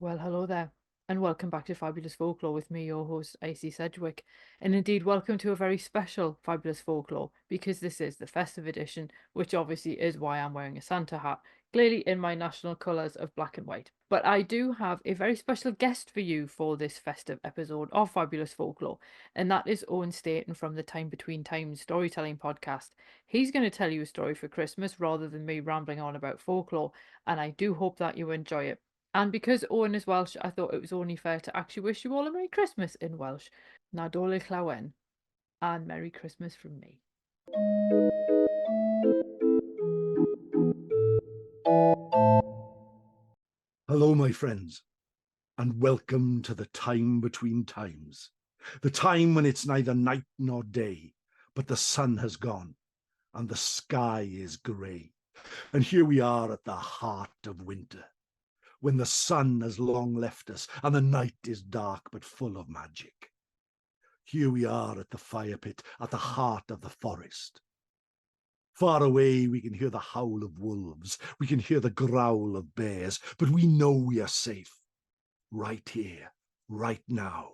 Well, hello there, and welcome back to Fabulous Folklore with me, your host, Icy Sedgwick. And indeed, welcome to a very special Fabulous Folklore because this is the festive edition, which obviously is why I'm wearing a Santa hat, clearly in my national colours of black and white. But I do have a very special guest for you for this festive episode of Fabulous Folklore, and that is Owen Staton from the Time Between Times storytelling podcast. He's going to tell you a story for Christmas rather than me rambling on about folklore, and I do hope that you enjoy it. And because Owen is Welsh, I thought it was only fair to actually wish you all a Merry Christmas in Welsh. Nadolig llawen, and Merry Christmas from me. Hello, my friends, and welcome to the time between times. The time when it's neither night nor day, but the sun has gone and the sky is grey. And here we are at the heart of winter, when the sun has long left us and the night is dark but full of magic. Here we are at the fire pit, at the heart of the forest. Far away, we can hear the howl of wolves, we can hear the growl of bears, but we know we are safe. Right here, right now,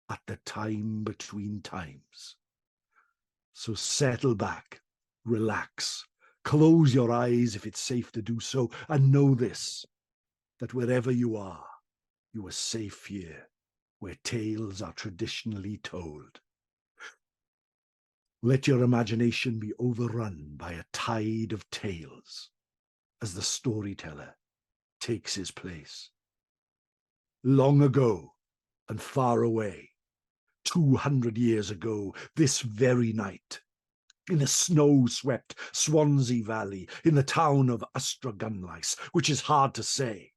at the time between times. So settle back, relax, close your eyes if it's safe to do so, and know this, that wherever you are safe here, where tales are traditionally told. Let your imagination be overrun by a tide of tales as the storyteller takes his place. Long ago and far away, 200 years ago, this very night, in a snow-swept Swansea Valley, in the town of Gunlice, which is hard to say,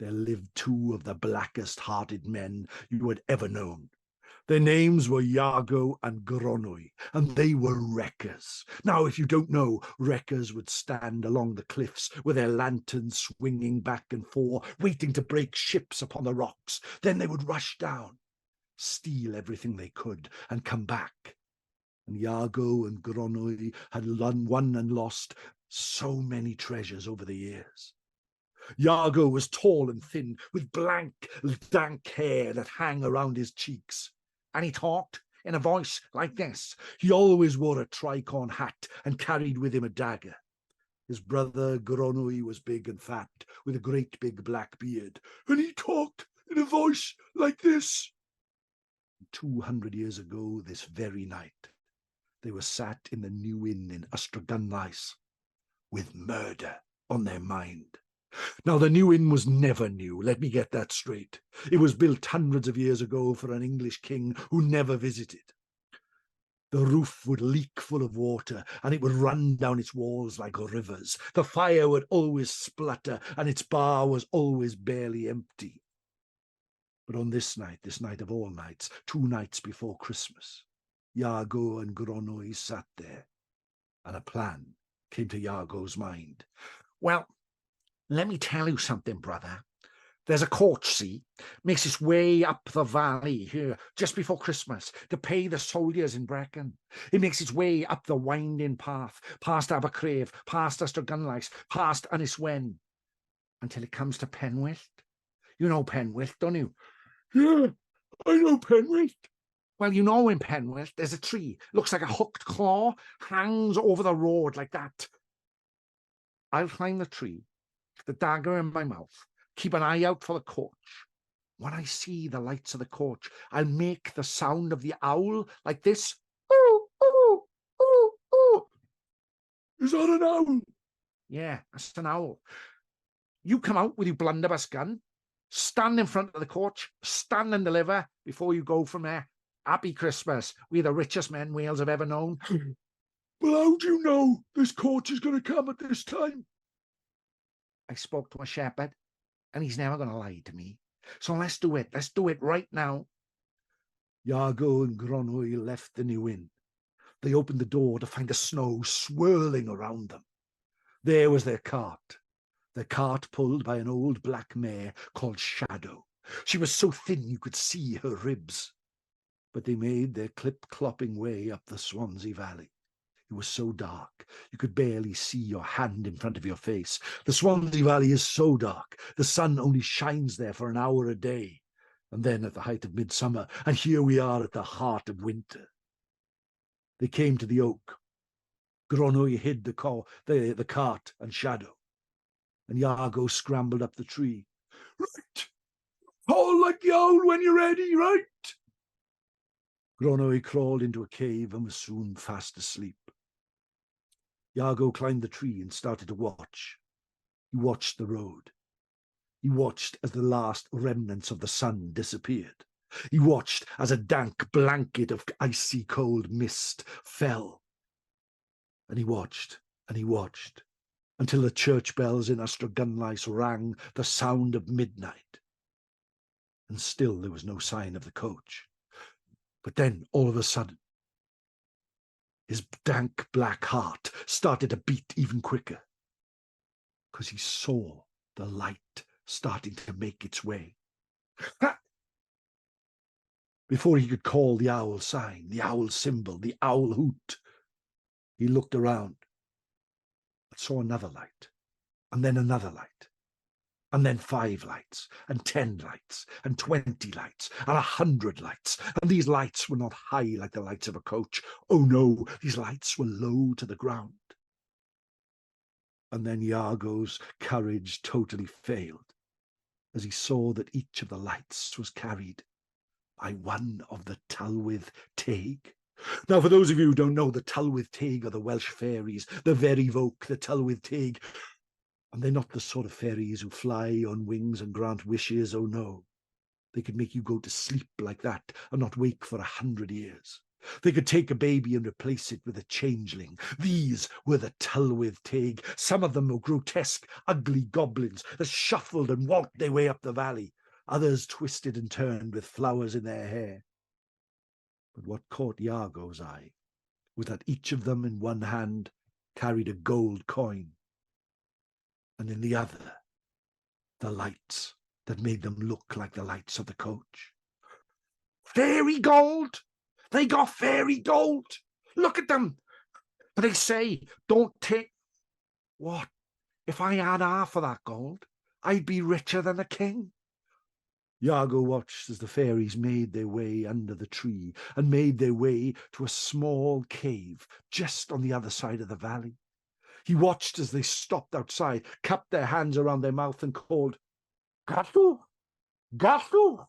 there lived two of the blackest-hearted men you had ever known. Their names were Iago and Gronwy, and they were wreckers. Now, if you don't know, wreckers would stand along the cliffs with their lanterns swinging back and forth, waiting to break ships upon the rocks. Then they would rush down, steal everything they could, and come back. And Iago and Gronwy had won and lost so many treasures over the years. Iago was tall and thin, with dank hair that hung around his cheeks. And he talked in a voice like this. He always wore a tricorn hat and carried with him a dagger. His brother Gronwy was big and fat, with a great big black beard, and he talked in a voice like this. 200 years ago, this very night, they were sat in the new inn in Gunlice, with murder on their mind. Now, the new inn was never new, let me get that straight. It was built hundreds of years ago for an English king who never visited. The roof would leak full of water, and it would run down its walls like rivers. The fire would always splutter, and its bar was always barely empty. But on this night of all nights, 2 nights before Christmas, Iago and Gronwy sat there, and a plan came to Iago's mind. Well, let me tell you something, brother. There's a coach, see, makes its way up the valley here just before Christmas to pay the soldiers in Brecon. It makes its way up the winding path, past Abercrave, past Gunlice, past Wen, until it comes to Penwyllt. You know Penwyllt, don't you? Yeah, I know Penwyllt. Well, you know in Penwyllt, there's a tree, looks like a hooked claw, hangs over the road like that. I'll climb the tree, the dagger in my mouth, keep an eye out for the coach. When I see the lights of the coach, I'll make the sound of the owl like this. Ooh, ooh, ooh, ooh. Is that an owl? Yeah, that's an owl. You come out with your blunderbuss gun, stand in front of the coach, stand and deliver before you go from there. Happy Christmas. We're the richest men Wales have ever known. Well, how do you know this coach is going to come at this time? I spoke to a shepherd, and he's never going to lie to me. So let's do it. Let's do it right now. Iago and Gronwy left the new inn. They opened the door to find the snow swirling around them. There was their cart pulled by an old black mare called Shadow. She was so thin you could see her ribs. But they made their clip-clopping way up the Swansea Valley. It was so dark, you could barely see your hand in front of your face. The Swansea Valley is so dark, the sun only shines there for an hour a day, and then at the height of midsummer, and here we are at the heart of winter. They came to the oak. Gronwy hid the cart and shadow, and Iago scrambled up the tree. Right! Call like the owl when you're ready, right? Gronwy crawled into a cave and was soon fast asleep. Iago climbed the tree and started to watch. He watched the road. He watched as the last remnants of the sun disappeared. He watched as a dank blanket of icy cold mist fell. And he watched until the church bells in Ystrad rang the sound of midnight. And still there was no sign of the coach. But then, all of a sudden, his dank black heart started to beat even quicker, because he saw the light starting to make its way. Before he could call the owl sign, the owl symbol, the owl hoot, he looked around and saw another light, and then another light, and then 5 lights, and 10 lights, and 20 lights, and 100 lights. And these lights were not high like the lights of a coach. Oh no, these lights were low to the ground. And then Iago's courage totally failed, as he saw that each of the lights was carried by one of the Tylwyth Teg. Now, for those of you who don't know, the Tylwyth Teg are the Welsh fairies, the very folk, the Tylwyth Teg. And they're not the sort of fairies who fly on wings and grant wishes. Oh no, they could make you go to sleep like that and not wake for 100 years. They could take a baby and replace it with a changeling. These were the Tylwyth Teg. Some of them were grotesque, ugly goblins that shuffled and walked their way up the valley. Others twisted and turned with flowers in their hair. But what caught Iago's eye was that each of them in one hand carried a gold coin, and in the other, the lights that made them look like the lights of the coach. Fairy gold! They got fairy gold! Look at them! But they say, don't take... What? If I had half of that gold, I'd be richer than a king. Iago watched as the fairies made their way under the tree and made their way to a small cave just on the other side of the valley. He watched as they stopped outside, cupped their hands around their mouth and called, Gathu! Gathu!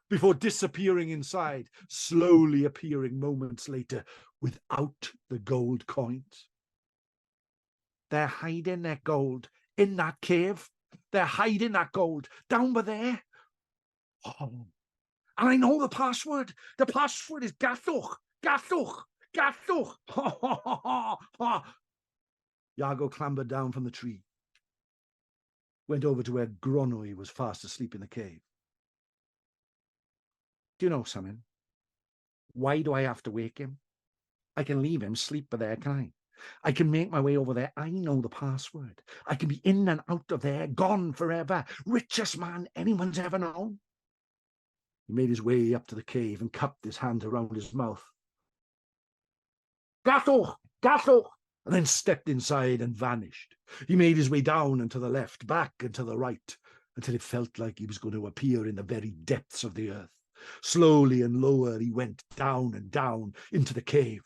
Before disappearing inside, slowly appearing moments later without the gold coins. They're hiding their gold in that cave. They're hiding that gold down by there. Oh, and I know the password. The password is Gathuch, Gathuch, Gathuch. Iago clambered down from the tree, went over to where Gronwy was fast asleep in the cave. Do you know something? Why do I have to wake him? I can leave him sleep there, can I? I can make my way over there. I know the password. I can be in and out of there, gone forever. Richest man anyone's ever known. He made his way up to the cave and cupped his hand around his mouth. Gatho! Gatho! And then stepped inside and vanished. He made his way down and to the left, back and to the right, until it felt like he was going to appear in the very depths of the earth. Slowly and lower he went down and down into the cave,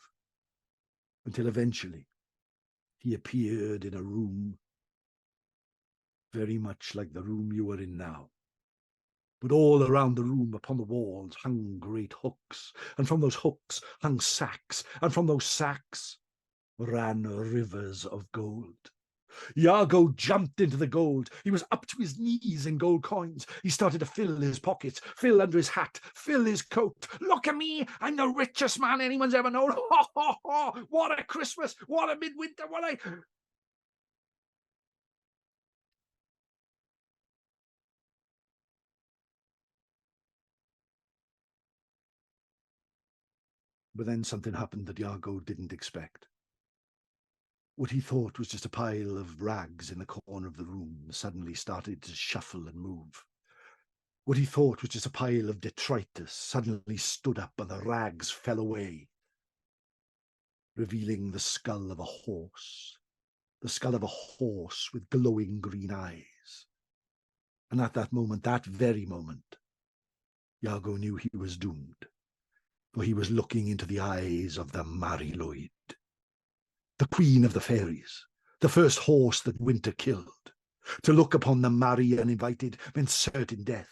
until eventually he appeared in a room very much like the room you are in now. But all around the room upon the walls hung great hooks, and from those hooks hung sacks, and from those sacks ran rivers of gold. Iago jumped into the gold. He was up to his knees in gold coins. He started to fill his pockets, fill under his hat, fill his coat. Look at me, I'm the richest man anyone's ever known. Ho, ho, ho. What a Christmas, what a midwinter, what a... But then something happened that Iago didn't expect. What he thought was just a pile of rags in the corner of the room suddenly started to shuffle and move. What he thought was just a pile of detritus suddenly stood up and the rags fell away. revealing the skull of a horse. The skull of a horse with glowing green eyes. And at that moment, that very moment, Iago knew he was doomed, for he was looking into the eyes of the Nadolig, the queen of the fairies, the first horse that winter killed. To look upon the merry uninvited meant certain death.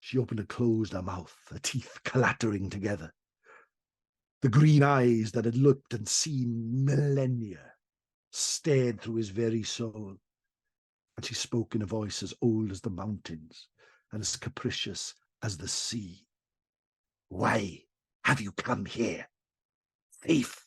She opened and closed her mouth, her teeth clattering together. The green eyes that had looked and seen millennia stared through his very soul, and she spoke in a voice as old as the mountains and as capricious as the sea. Why have you come here, thief?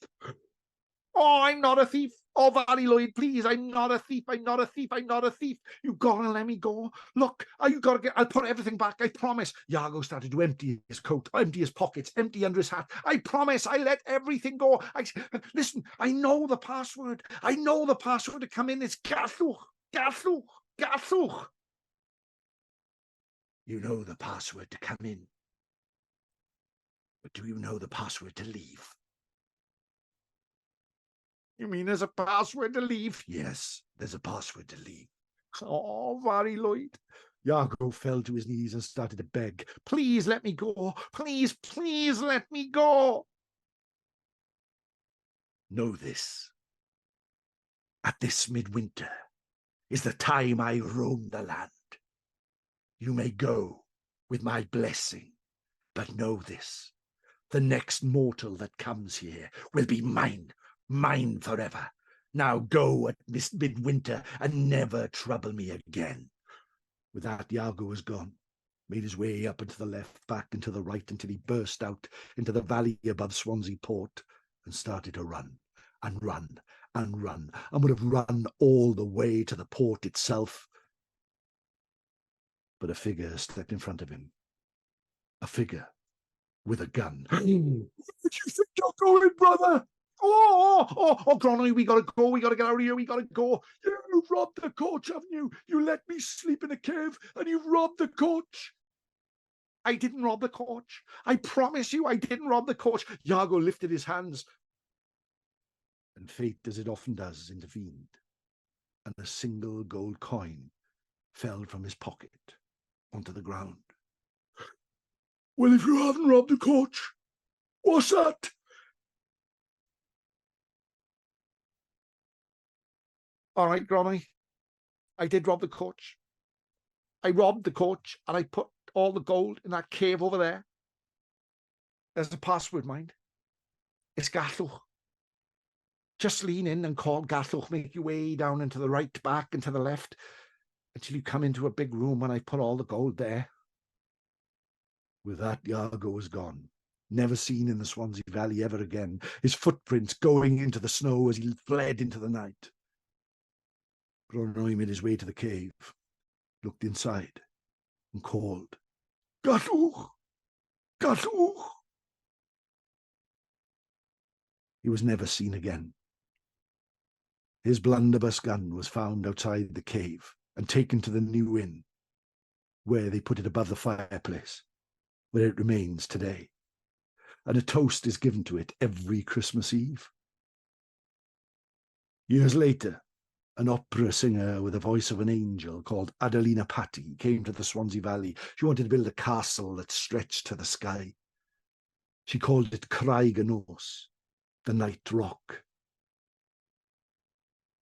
Oh, I'm not a thief. Oh, Valley Lloyd, please, I'm not a thief. I'm not a thief. I'm not a thief. You gotta let me go. Look, I'll put everything back. I promise. Iago started to empty his coat, empty his pockets, empty under his hat. I promise I let everything go. Listen, I know the password. I know the password to come in. It's Gallwch, Gallwch, Gallwch. You know the password to come in. But do you know the password to leave? You mean there's a password to leave? Yes, there's a password to leave. Oh, Valley Lloyd. Iago fell to his knees and started to beg. Please let me go. Please, please let me go. Know this. At this midwinter is the time I roam the land. You may go with my blessing, but know this. The next mortal that comes here will be mine, mine forever. Now go at this midwinter and never trouble me again. With that, Iago was gone, made his way up and to the left, back and to the right, until he burst out into the valley above Swansea Port and started to run and run and run, and would have run all the way to the port itself. But a figure stepped in front of him. A figure with a gun. Where do you think you're going, brother? Gronny, we gotta go. We gotta get out of here. We gotta go. You robbed the coach, haven't you? You let me sleep in a cave and you robbed the coach. I didn't rob the coach. I promise you I didn't rob the coach. Iago lifted his hands. And fate, as it often does, intervened. And a single gold coin fell from his pocket onto the ground. Well, if you haven't robbed the coach, what's that? All right, Gronny, I did rob the coach. I robbed the coach and I put all the gold in that cave over there. There's a password, mind. It's Gallwch. Just lean in and call Gallwch. Make your way down into the right, back and to the left until you come into a big room and I put all the gold there. With that, Iago was gone. Never seen in the Swansea Valley ever again. His footprints going into the snow as he fled into the night. Gronwy made his way to the cave, looked inside, and called, Gallwch! Gallwch! He was never seen again. His blunderbuss gun was found outside the cave and taken to the new inn, where they put it above the fireplace, where it remains today. And a toast is given to it every Christmas Eve. Years later, an opera singer with the voice of an angel called Adelina Patti came to the Swansea Valley. She wanted to build a castle that stretched to the sky. She called it Craig y Nos, the Night Rock.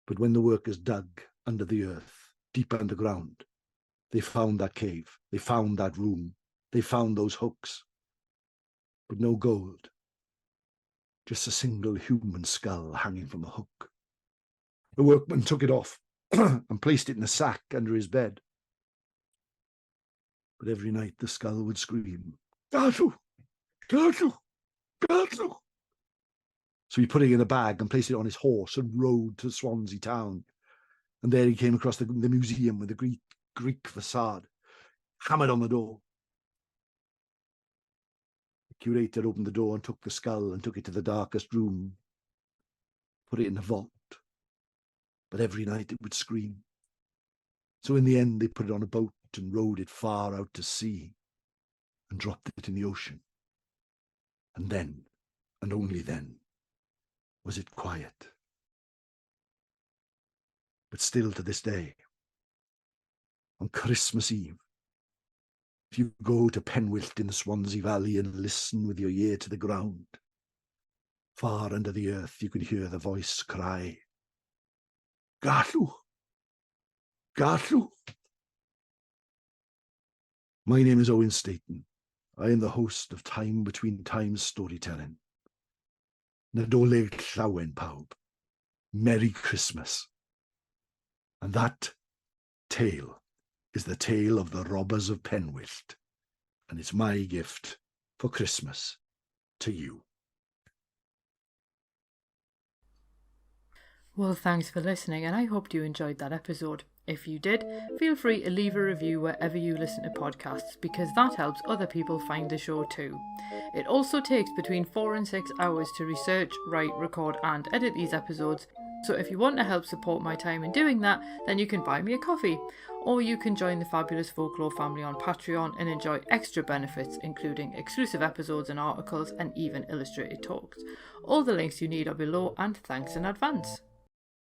But when the workers dug under the earth, deep underground, they found that cave, they found that room, they found those hooks. But no gold, just a single human skull hanging from a hook. The workman took it off and placed it in a sack under his bed. But every night the skull would scream, Gallwch! Gallwch! Gallwch! So he put it in a bag and placed it on his horse and rode to Swansea town. And there he came across the museum with the Greek facade, hammered on the door. The curator opened the door and took the skull and took it to the darkest room, put it in a vault. But every night it would scream. So in the end, they put it on a boat and rowed it far out to sea and dropped it in the ocean. And then, and only then, was it quiet. But still to this day, on Christmas Eve, if you go to Penwyllt in the Swansea Valley and listen with your ear to the ground, far under the earth you can hear the voice cry, "Galw! Galw!" My name is Owen Staton. I am the host of Time Between Times Storytelling. Nadolig llawen pawb. Merry Christmas. And that tale is the tale of the robbers of Penwyllt, and it's my gift for Christmas to you. Well, thanks for listening, and I hoped you enjoyed that episode. If you did, feel free to leave a review wherever you listen to podcasts, because that helps other people find the show too. It also takes between 4 and 6 hours to research, write, record and edit these episodes, so if you want to help support my time in doing that, then you can buy me a coffee. Or you can join the Fabulous Folklore family on Patreon and enjoy extra benefits, including exclusive episodes and articles and even illustrated talks. All the links you need are below, and thanks in advance.